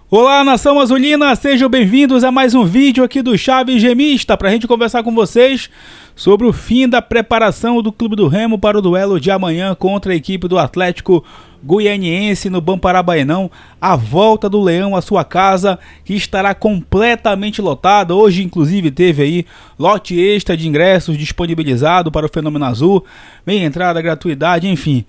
Olá, nação azulina, sejam bem-vindos a mais um vídeo aqui do Chaves Remista para a gente conversar com vocês sobre o fim da preparação do Clube do Remo para o duelo de amanhã contra a equipe do Atlético Goianiense no Bamparabaenão, a volta do Leão à sua casa, que estará completamente lotada. Hoje, inclusive, teve aí lote extra de ingressos disponibilizado para o Fenômeno Azul, meia entrada, gratuidade, enfim.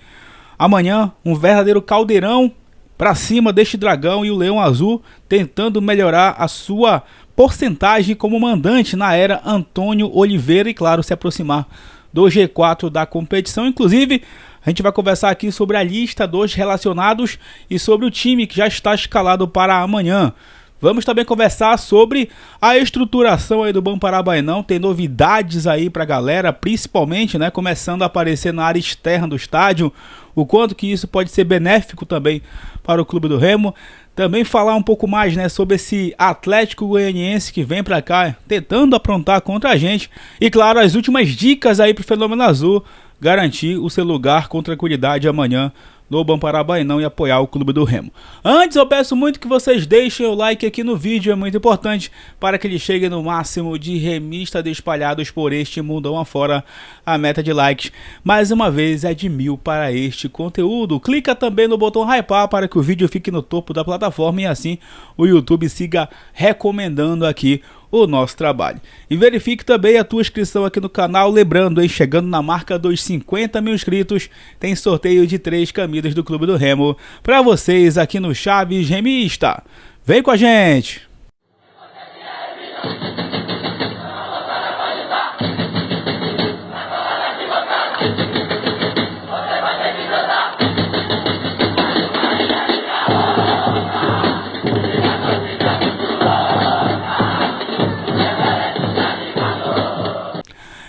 Amanhã, um verdadeiro caldeirão para cima deste dragão e o Leão Azul tentando melhorar a sua porcentagem como mandante na era Antônio Oliveira e, claro, se aproximar do G4 da competição. Inclusive, a gente vai conversar aqui sobre a lista dos relacionados e sobre o time que já está escalado para amanhã. Vamos também conversar sobre a estruturação aí do Bamparabaenão. Tem novidades aí pra galera, principalmente, né, começando a aparecer na área externa do estádio, o quanto que isso pode ser benéfico também para o Clube do Remo. Também falar um pouco mais, né, sobre esse Atlético Goianiense que vem pra cá tentando aprontar contra a gente. E claro, as últimas dicas aí pro Fenômeno Azul garantir o seu lugar com tranquilidade amanhã no Bamparabaenão e apoiar o Clube do Remo. Antes, eu peço muito que vocês deixem o like aqui no vídeo, é muito importante para que ele chegue no máximo de remistas espalhados por este mundão afora. A meta de likes, mais uma vez, é de 1000 para este conteúdo. Clica também no botão hypar para que o vídeo fique no topo da plataforma e assim o YouTube siga recomendando aqui o nosso trabalho. E verifique também a tua inscrição aqui no canal, lembrando, hein, chegando na marca dos 50 mil inscritos, tem sorteio de 3 camisas do Clube do Remo para vocês aqui no Chaves Remista. Vem com a gente!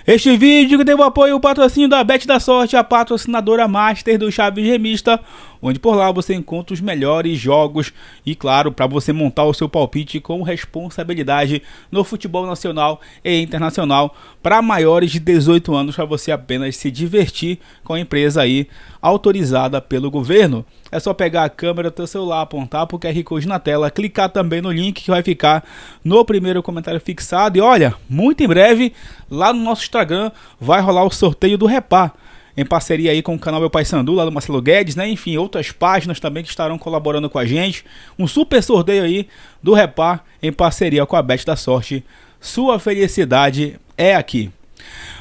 Este vídeo tem o apoio e o patrocínio da Bet da Sorte, a patrocinadora master do Chaves Remista, onde por lá você encontra os melhores jogos e, claro, para você montar o seu palpite com responsabilidade no futebol nacional e internacional para maiores de 18 anos, para você apenas se divertir com a empresa aí autorizada pelo governo. É só pegar a câmera do teu celular, apontar para o QR Code na tela, clicar também no link que vai ficar no primeiro comentário fixado. E olha, muito em breve, lá no nosso Instagram, vai rolar o sorteio do Repá, em parceria aí com o canal Meu Pai Sandu, lá do Marcelo Guedes, né? Enfim, outras páginas também que estarão colaborando com a gente. Um super sorteio aí do Repá, em parceria com a Bet da Sorte. Sua felicidade é aqui.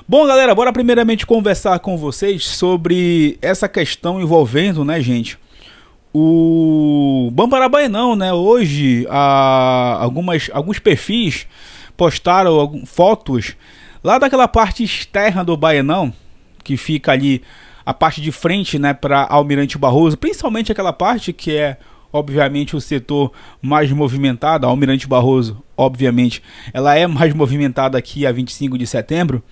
Bom, galera, bora primeiramente conversar com vocês sobre essa questão envolvendo, né, gente, o Bamparabaenão, né? Hoje, alguns perfis postaram fotos lá daquela parte externa do Baenão, que fica ali a parte de frente, né, para Almirante Barroso, principalmente aquela parte que é, obviamente, o setor mais movimentado. A Almirante Barroso, obviamente, ela é mais movimentada aqui a 25 de setembro,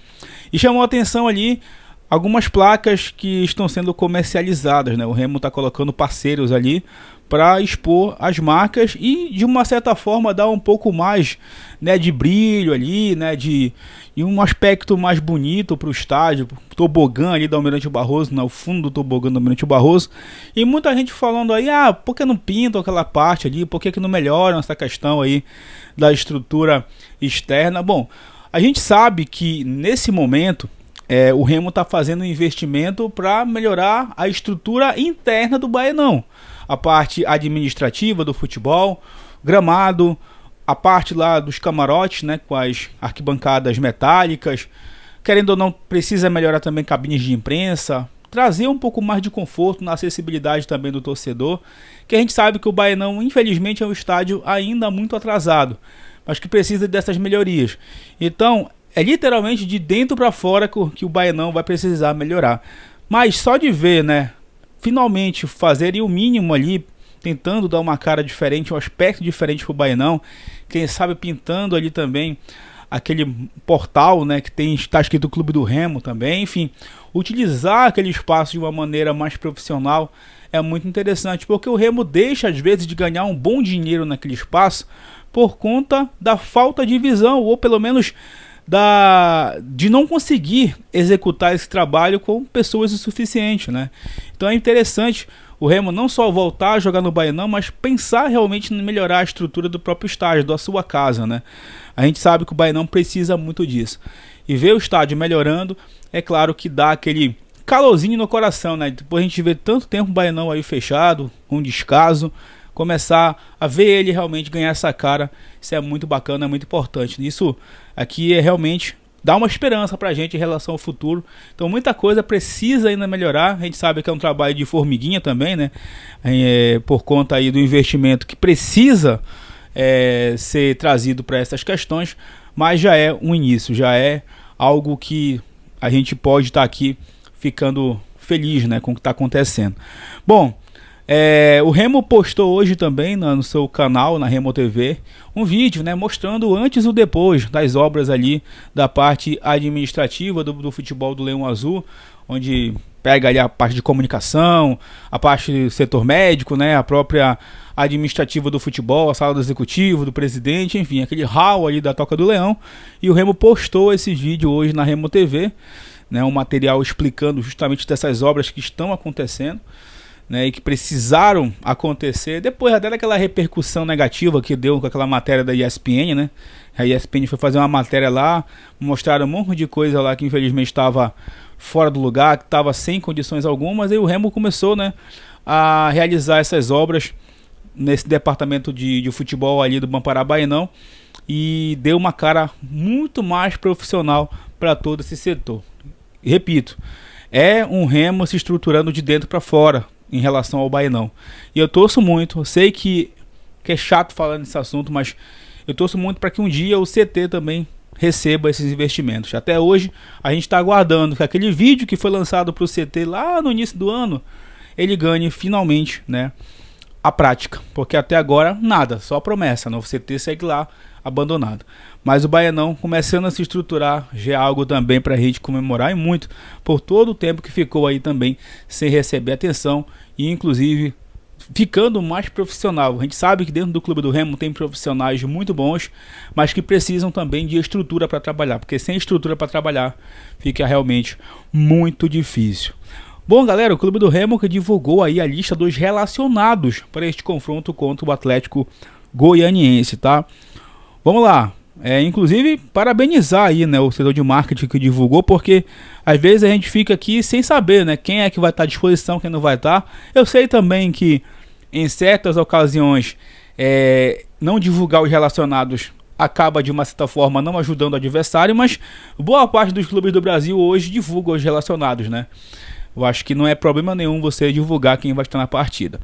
e chamou a atenção ali algumas placas que estão sendo comercializadas, né? O Remo está colocando parceiros ali para expor as marcas e, de uma certa forma, dar um pouco mais, né, de brilho ali, né, e um aspecto mais bonito para o estádio, o tobogã ali da Almirante Barroso, né, o fundo do tobogã da Almirante Barroso. E muita gente falando aí, por que não pintam aquela parte ali, por que não melhoram essa questão aí da estrutura externa? Bom, a gente sabe que nesse momento o Remo está fazendo um investimento para melhorar a estrutura interna do Baenão. A parte administrativa do futebol, gramado, a parte lá dos camarotes, né, com as arquibancadas metálicas. Querendo ou não, precisa melhorar também cabines de imprensa, trazer um pouco mais de conforto na acessibilidade também do torcedor, que a gente sabe que o Baenão, infelizmente, é um estádio ainda muito atrasado, mas que precisa dessas melhorias. Então, é literalmente de dentro para fora que o Baenão vai precisar melhorar. Mas só de ver, né, finalmente fazerem o mínimo ali, tentando dar uma cara diferente, um aspecto diferente para o Baenão, quem sabe pintando ali também aquele portal, né, que está escrito Clube do Remo também, enfim, utilizar aquele espaço de uma maneira mais profissional é muito interessante, porque o Remo deixa às vezes de ganhar um bom dinheiro naquele espaço por conta da falta de visão, ou pelo menos de não conseguir executar esse trabalho com pessoas o suficiente, né? Então é interessante o Remo não só voltar a jogar no Baenão, mas pensar realmente em melhorar a estrutura do próprio estádio, da sua casa, né? A gente sabe que o Baenão precisa muito disso. E ver o estádio melhorando, é claro que dá aquele calorzinho no coração, né? Depois a gente vê tanto tempo o Baenão aí fechado, com descaso, começar a ver ele realmente ganhar essa cara, isso é muito bacana, é muito importante. Isso aqui é realmente dá uma esperança pra gente em relação ao futuro. Então muita coisa precisa ainda melhorar. A gente sabe que é um trabalho de formiguinha também, né? Por conta aí do investimento que precisa ser trazido para essas questões, mas já é um início, já é algo que a gente pode estar aqui ficando feliz, né, com o que está acontecendo. Bom, o Remo postou hoje também no seu canal, na Remo TV, um vídeo, né, mostrando antes e o depois das obras ali da parte administrativa do futebol do Leão Azul, onde pega ali a parte de comunicação, a parte do setor médico, né, a própria administrativa do futebol, a sala do executivo, do presidente, enfim, aquele hall ali da Toca do Leão. E o Remo postou esse vídeo hoje na Remo TV, né, um material explicando justamente dessas obras que estão acontecendo, né, e que precisaram acontecer depois até daquela repercussão negativa que deu com aquela matéria da ESPN, né? A ESPN foi fazer uma matéria lá, mostraram um monte de coisa lá que infelizmente estava fora do lugar, que estava sem condições algumas, e o Remo começou, né, a realizar essas obras nesse departamento de futebol ali do Bampará Baenão, e deu uma cara muito mais profissional para todo esse setor. E repito, é um Remo se estruturando de dentro para fora em relação ao Baenão. E eu torço muito, eu sei que é chato falar nesse assunto, mas eu torço muito para que um dia o CT também receba esses investimentos. Até hoje a gente está aguardando que aquele vídeo que foi lançado para o CT lá no início do ano, ele ganhe finalmente, né, a prática, porque até agora nada, só promessa, né? O CT segue lá abandonado. Mas o Baenão começando a se estruturar já é algo também para a gente comemorar, e muito por todo o tempo que ficou aí também sem receber atenção e inclusive ficando mais profissional. A gente sabe que dentro do Clube do Remo tem profissionais muito bons, mas que precisam também de estrutura para trabalhar, porque sem estrutura para trabalhar fica realmente muito difícil. Bom, galera, o Clube do Remo que divulgou aí a lista dos relacionados para este confronto contra o Atlético Goianiense, tá? Vamos lá. Inclusive, parabenizar aí, né, o setor de marketing que divulgou, porque às vezes a gente fica aqui sem saber, né, quem é que vai estar à disposição, quem não vai estar. Eu sei também que em certas ocasiões não divulgar os relacionados acaba de uma certa forma não ajudando o adversário, mas boa parte dos clubes do Brasil hoje divulga os relacionados, né? Eu acho que não é problema nenhum você divulgar quem vai estar na partida.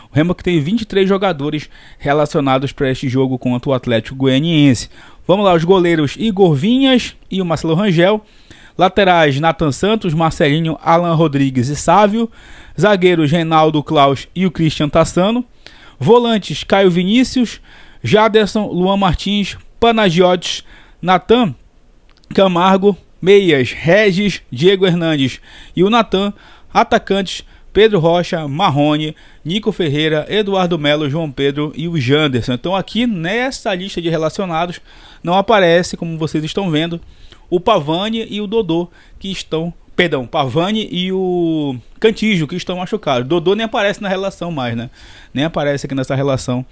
O Remo que tem 23 jogadores relacionados para este jogo contra o Atlético Goianiense. Vamos lá, os goleiros Igor Vinhas e o Marcelo Rangel. Laterais Nathan Santos, Marcelinho, Alan Rodrigues e Sávio. Zagueiros Reinaldo Klaus e o Christian Tassano. Volantes Caio Vinícius, Jaderson, Luan Martins, Panagiotis, Natan Camargo. Meias, Regis, Diego Hernandes e o Natan. Atacantes, Pedro Rocha, Marrone, Nico Ferreira, Eduardo Melo, João Pedro e o Janderson. Então aqui nessa lista de relacionados não aparece, como vocês estão vendo, o Pavani e o Dodô que estão... Perdão, Pavani e o Cantígio que estão machucados. Dodô nem aparece na relação mais, né? Nem aparece aqui nessa relação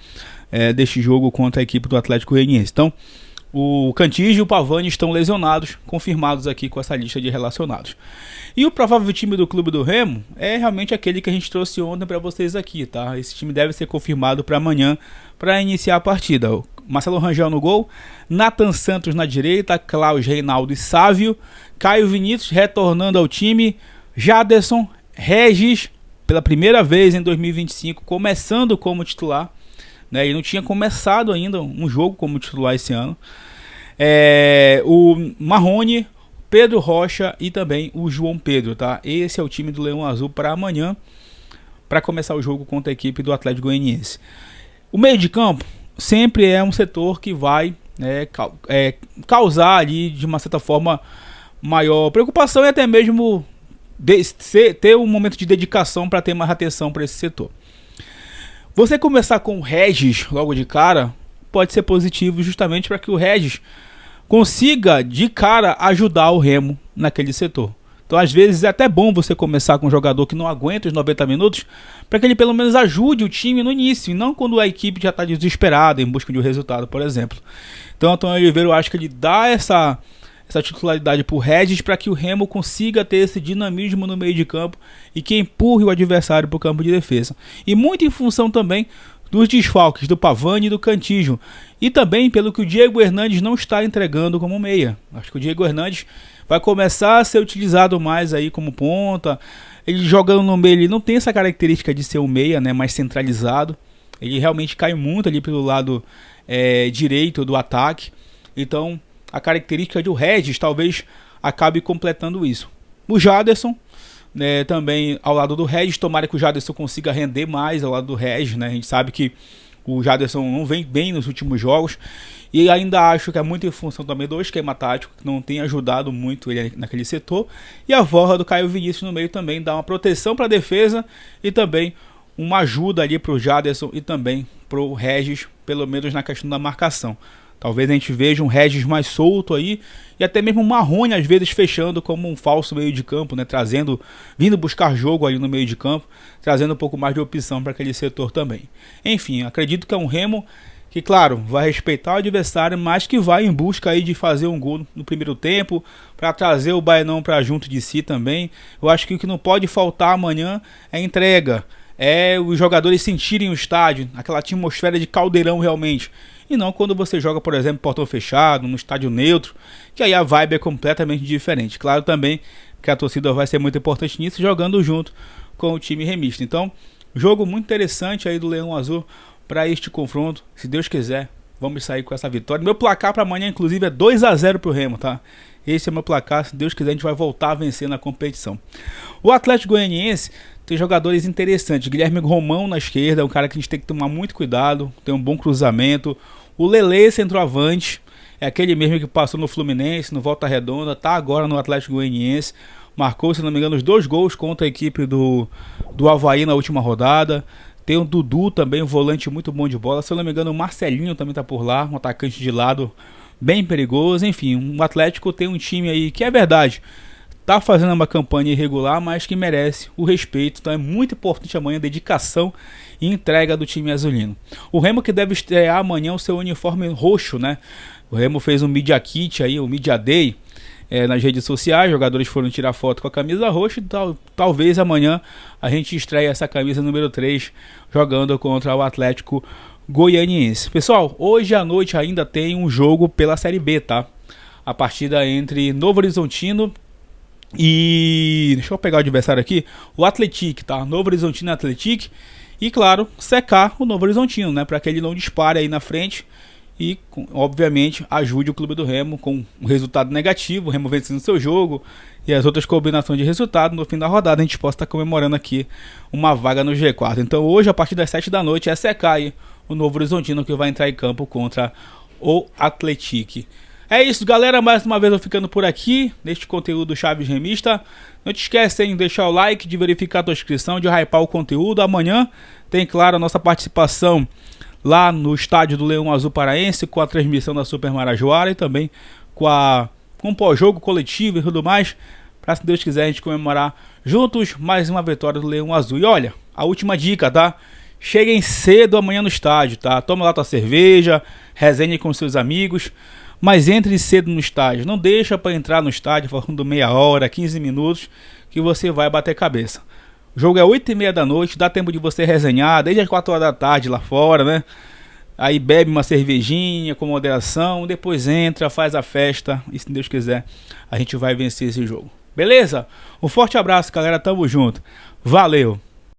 deste jogo contra a equipe do Atlético Goianiense. Então, o Cantígio e o Pavani estão lesionados, confirmados aqui com essa lista de relacionados. E o provável time do Clube do Remo é realmente aquele que a gente trouxe ontem para vocês aqui, tá? Esse time deve ser confirmado para amanhã, para iniciar a partida. O Marcelo Rangel no gol, Nathan Santos na direita, Klaus, Reinaldo e Sávio, Caio Vinícius retornando ao time, Jaderson, Regis, pela primeira vez em 2025, começando como titular, né? Ele não tinha começado ainda um jogo como titular esse ano. O Marrone, Pedro Rocha e também o João Pedro, tá? Esse é o time do Leão Azul para amanhã, para começar o jogo contra a equipe do Atlético Goianiense. O meio de campo sempre é um setor que vai causar ali de uma certa forma maior preocupação e até mesmo ter um momento de dedicação para ter mais atenção para esse setor. Você começar com o Regis logo de cara pode ser positivo, justamente para que o Regis consiga de cara ajudar o Remo naquele setor. Então às vezes é até bom você começar com um jogador que não aguenta os 90 minutos, para que ele pelo menos ajude o time no início, e não quando a equipe já está desesperada em busca de um resultado, por exemplo. Então Antônio Oliveira, eu acho que ele dá essa titularidade para o Regis, para que o Remo consiga ter esse dinamismo no meio de campo e que empurre o adversário para o campo de defesa. E muito em função também dos desfalques do Pavani e do Cantillo, e também pelo que o Diego Hernandes não está entregando como meia. Acho que o Diego Hernandes vai começar a ser utilizado mais aí como ponta. Ele jogando no meio, ele não tem essa característica de ser um meia, né, mais centralizado. Ele realmente cai muito ali pelo lado direito do ataque. Então a característica do Regis talvez acabe completando isso. O Jaderson, né, também ao lado do Regis, tomara que o Jaderson consiga render mais ao lado do Regis, né? A gente sabe que o Jaderson não vem bem nos últimos jogos, e ainda acho que é muito em função também do esquema tático, que não tem ajudado muito ele naquele setor, e a volta do Caio Vinícius no meio também dá uma proteção para a defesa e também uma ajuda ali para o Jaderson e também para o Regis, pelo menos na questão da marcação. Talvez a gente veja um Regis mais solto aí, e até mesmo o Marrone às vezes fechando como um falso meio de campo, né? Vindo buscar jogo ali no meio de campo, trazendo um pouco mais de opção para aquele setor também. Enfim, acredito que é um Remo que, claro, vai respeitar o adversário, mas que vai em busca aí de fazer um gol no primeiro tempo, para trazer o Baenão para junto de si também. Eu acho que o que não pode faltar amanhã é entrega, é os jogadores sentirem o estádio, aquela atmosfera de caldeirão realmente. E não quando você joga, por exemplo, portão fechado, no estádio neutro, que aí a vibe é completamente diferente. Claro também que a torcida vai ser muito importante nisso, jogando junto com o time remista. Então, jogo muito interessante aí do Leão Azul para este confronto. Se Deus quiser, vamos sair com essa vitória. Meu placar para amanhã, inclusive, é 2-0 pro Remo, tá? Esse é meu placar. Se Deus quiser, a gente vai voltar a vencer na competição. O Atlético Goianiense tem jogadores interessantes. Guilherme Romão na esquerda, é um cara que a gente tem que tomar muito cuidado, tem um bom cruzamento. O Lelê, centroavante, é aquele mesmo que passou no Fluminense, no Volta Redonda, tá agora no Atlético Goianiense. Marcou, se não me engano, os 2 gols contra a equipe do Avaí na última rodada. Tem o Dudu também, um volante muito bom de bola. Se eu não me engano, o Marcelinho também tá por lá, um atacante de lado bem perigoso. Enfim, o Atlético tem um time aí que é verdade, tá fazendo uma campanha irregular, mas que merece o respeito. Então é muito importante amanhã a dedicação e entrega do time azulino. O Remo que deve estrear amanhã o seu uniforme roxo, né? O Remo fez um Media Kit aí, um Media Day nas redes sociais. Os jogadores foram tirar foto com a camisa roxa e talvez amanhã a gente estreie essa camisa número 3 jogando contra o Atlético Goianiense. Pessoal, hoje à noite ainda tem um jogo pela Série B, tá? A partida entre Novo Horizontino e... deixa eu pegar o adversário aqui. O Atlético, tá? Novo Horizontino e Atlético. E claro, secar o Novo Horizontino, né? Para que ele não dispare aí na frente e, obviamente, ajude o clube do Remo com um resultado negativo, o Remo vencendo seu jogo e as outras combinações de resultado. No fim da rodada a gente possa estar comemorando aqui uma vaga no G4. Então hoje, a partir das 7 da noite, é secar aí o Novo Horizontino, que vai entrar em campo contra o Atlético. É isso, galera, mais uma vez eu ficando por aqui neste conteúdo Chaves Remista. Não te esquece de deixar o like, de verificar a tua inscrição, de hypar o conteúdo. Amanhã tem, claro, a nossa participação lá no estádio do Leão Azul Paraense, com a transmissão da Super Marajoara e também com o pós-jogo coletivo e tudo mais, para, se Deus quiser, a gente comemorar juntos mais uma vitória do Leão Azul. E olha, a última dica, tá? Cheguem cedo amanhã no estádio, tá? Toma lá tua cerveja, resenhe com seus amigos, mas entre cedo no estádio. Não deixa para entrar no estádio faltando meia hora, 15 minutos, que você vai bater cabeça. O jogo é 8h30 da noite, dá tempo de você resenhar desde as 4 horas da tarde lá fora, né? Aí bebe uma cervejinha com moderação, depois entra, faz a festa e, se Deus quiser, a gente vai vencer esse jogo. Beleza? Um forte abraço, galera, tamo junto. Valeu!